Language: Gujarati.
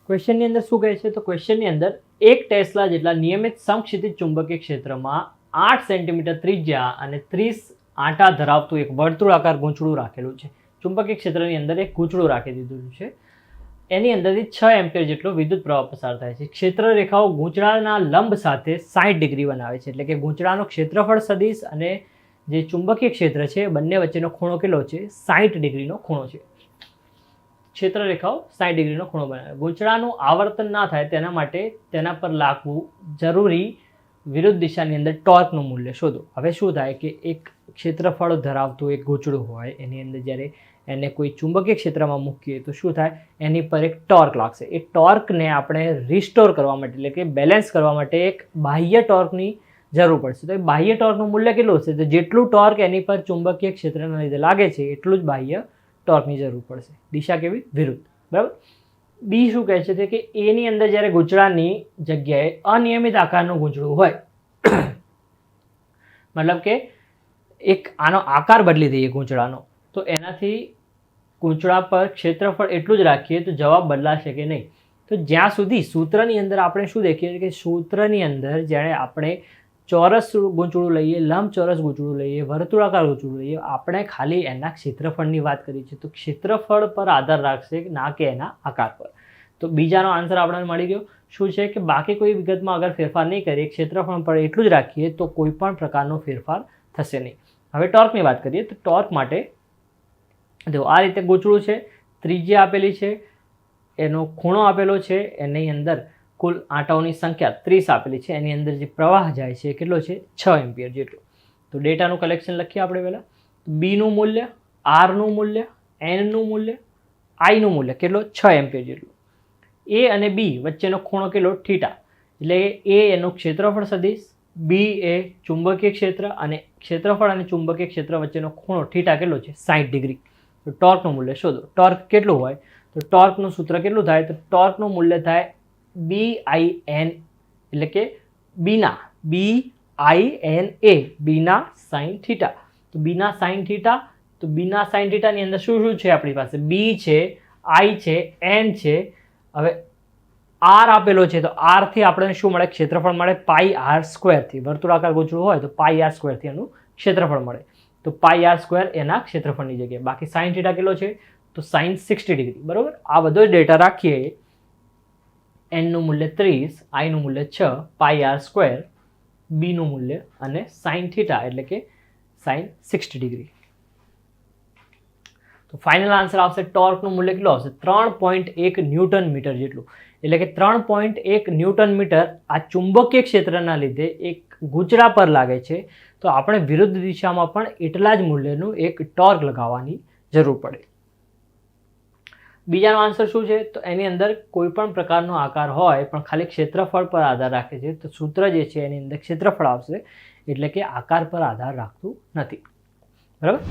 ક્વેશ્ચનની અંદર શું કહે છે? તો ક્વેશ્ચનની અંદર 1 ટેસ્લા જેટલા નિયમિત સમક્ષિતિજ ચુંબકીય ક્ષેત્રમાં 8 સેન્ટીમીટર ત્રિજ્યા અને 30 આંટા ધરાવતું એક વર્તુળાકાર ગૂંચળું રાખેલું છે. ચુંબકીય ક્ષેત્રની અંદર એક ગૂંચળું રાખી દીધું છે. એની અંદરથી 6 એમ્પિયર જેટલો વિદ્યુત પ્રવાહ પસાર થાય છે. ક્ષેત્ર રેખાઓ ગૂંચળાના લંબ સાથે 60 ડિગ્રી બનાવે છે. એટલે કે ગૂંચળાનું ક્ષેત્રફળ સદિશ અને જે ચુંબકીય ક્ષેત્ર છે બંને વચ્ચેનો ખૂણો કેટલો છે? 60 ડિગ્રીનો ખૂણો છે. ક્ષેત્ર રેખાઓ 60 ડિગ્રીનો ખૂણો બનાવે. ગૂંચળાનું આવર્તન ના થાય તેના માટે તેના પર લાગવું જરૂરી વિરુદ્ધ દિશાની અંદર ટોર્કનું મૂલ્ય શોધો. હવે શું થાય કે એક ક્ષેત્રફળ ધરાવતું એક ગૂંચળું હોય એની અંદર જ્યારે એને કોઈ ચુંબકીય ક્ષેત્રમાં મૂકીએ તો શું થાય? એની પર એક ટોર્ક લાગશે. એ ટોર્કને આપણે રિસ્ટોર કરવા માટે એટલે કે બેલેન્સ કરવા માટે એક બાહ્ય ટોર્કની જરૂર પડશે. તો એ બાહ્ય ટોર્કનું મૂલ્ય કેટલું હશે? તો જેટલું ટોર્ક એની પર ચુંબકીય ક્ષેત્રના લીધે લાગે છે એટલું જ બાહ્ય ટોર્કની જરૂર પડશે. દિશા કેવી? વિરુદ્ધ. બરાબર. બી શું કહે છે કે એની અંદર જ્યારે ગૂંચળાની જગ્યાએ અનિયમિત આકારનું ગૂંચળું હોય મતલબ કે એક આનો આકાર બદલી દઈએ ગૂંચળાનો, તો એનાથી ગૂંચળા પર ક્ષેત્રફળ એટલું જ રાખીએ તો જવાબ બદલાશે કે નહીં? તો જ્યાં સુધી સૂત્રની અંદર આપણે શું દેખીએ કે સૂત્રની અંદર જ્યારે આપણે ચોરસ ગૂંચળું લઈએ, લંબચોરસ ગૂંચળું લઈએ, વર્તુળાકાર ગૂંચળું લઈએ, આપણે ખાલી એના ક્ષેત્રફળની વાત કરી છે. તો ક્ષેત્રફળ પર આધાર રાખશે ના કે એના આકાર પર. તો બીજાનો આન્સર આપણને મળી ગયો. શું છે કે બાકી કોઈ વિગતમાં અગર ફેરફાર નહીં કરીએ, ક્ષેત્રફળ પર એટલું જ રાખીએ તો કોઈ પણ પ્રકારનો ફેરફાર થશે નહીં. હવે ટોર્કની વાત કરીએ તો ટોર્ક માટે જો આ રીતે ગૂંચળું છે, ત્રિજ્યા આપેલી છે, એનો ખૂણો આપેલો છે, એની અંદર કુલ આંટાઓની સંખ્યા 30 આપેલી છે, એની અંદર જે પ્રવાહ જાય છે કેટલો છે? 6 એમ્પિયર જેટલો. તો ડેટાનું કલેક્શન લખીએ આપણે પહેલાં. બીનું મૂલ્ય, આરનું મૂલ્ય, એનનું મૂલ્ય, આઈનું મૂલ્ય કેટલો? 6 એમ્પિયર જેટલું. એ અને બી વચ્ચેનો ખૂણો કેટલો? થીટા. એટલે એ એનું ક્ષેત્રફળ સદિશ, બી એ ચુંબકીય ક્ષેત્ર અને ક્ષેત્રફળ અને ચુંબકીય ક્ષેત્ર વચ્ચેનો ખૂણો થીટા કેટલો છે? 60 ડિગ્રી. તો ટોર્કનું મૂલ્ય શોધો. ટોર્ક કેટલું હોય? તો ટોર્કનું સૂત્ર કેટલું થાય? તો ટોર્કનું મૂલ્ય થાય BIN એટલે કે બીના BINA બીના સાઇન થીટા. તો બીના સાઇન થીટા, તો બીના સાઇન થીટાની અંદર શું શું છે આપણી પાસે? બી છે, આઈ છે, એન છે. હવે આર આપેલો છે તો આરથી આપણને શું મળે? ક્ષેત્રફળ મળે પાઈ આર સ્ક્વેરથી. વર્તુળાકાર ગૂંચળું હોય તો પાઈ આર સ્ક્વેરથી એનું ક્ષેત્રફળ મળે. તો પાઈ આર સ્ક્વેર એના ક્ષેત્રફળની જગ્યાએ. બાકી સાઇન થીટા કેટલો છે? તો સાઇન 60 ડિગ્રી. બરાબર. આ બધો જ ડેટા રાખીએ. એનનું મૂલ્ય 30, આઈનું મૂલ્ય 6, પાઈ આર સ્ક્વેર, બીનું મૂલ્ય અને સાઇન થીટા એટલે કે સાઇન 60 ડિગ્રી. તો ફાઇનલ આન્સર આવશે ટોર્કનું મૂલ્ય કેટલું આવશે? 3.1 ન્યૂટન મીટર જેટલું. એટલે કે 3.1 ન્યૂટન મીટર આ ચુંબકીય ક્ષેત્રના લીધે એક ગૂંચળા પર લાગે છે. તો આપણે વિરુદ્ધ દિશામાં પણ એટલા જ મૂલ્યનું એક ટોર્ક લગાવવાની જરૂર પડે. બીજાનો આન્સર શું છે? તો એની અંદર કોઈ પણ પ્રકારનો આકાર હોય પણ ખાલી ક્ષેત્રફળ પર આધાર રાખે છે. તો સૂત્ર જે છે એની અંદર ક્ષેત્રફળ આવશે એટલે કે આકાર પર આધાર રાખતું નથી. બરાબર.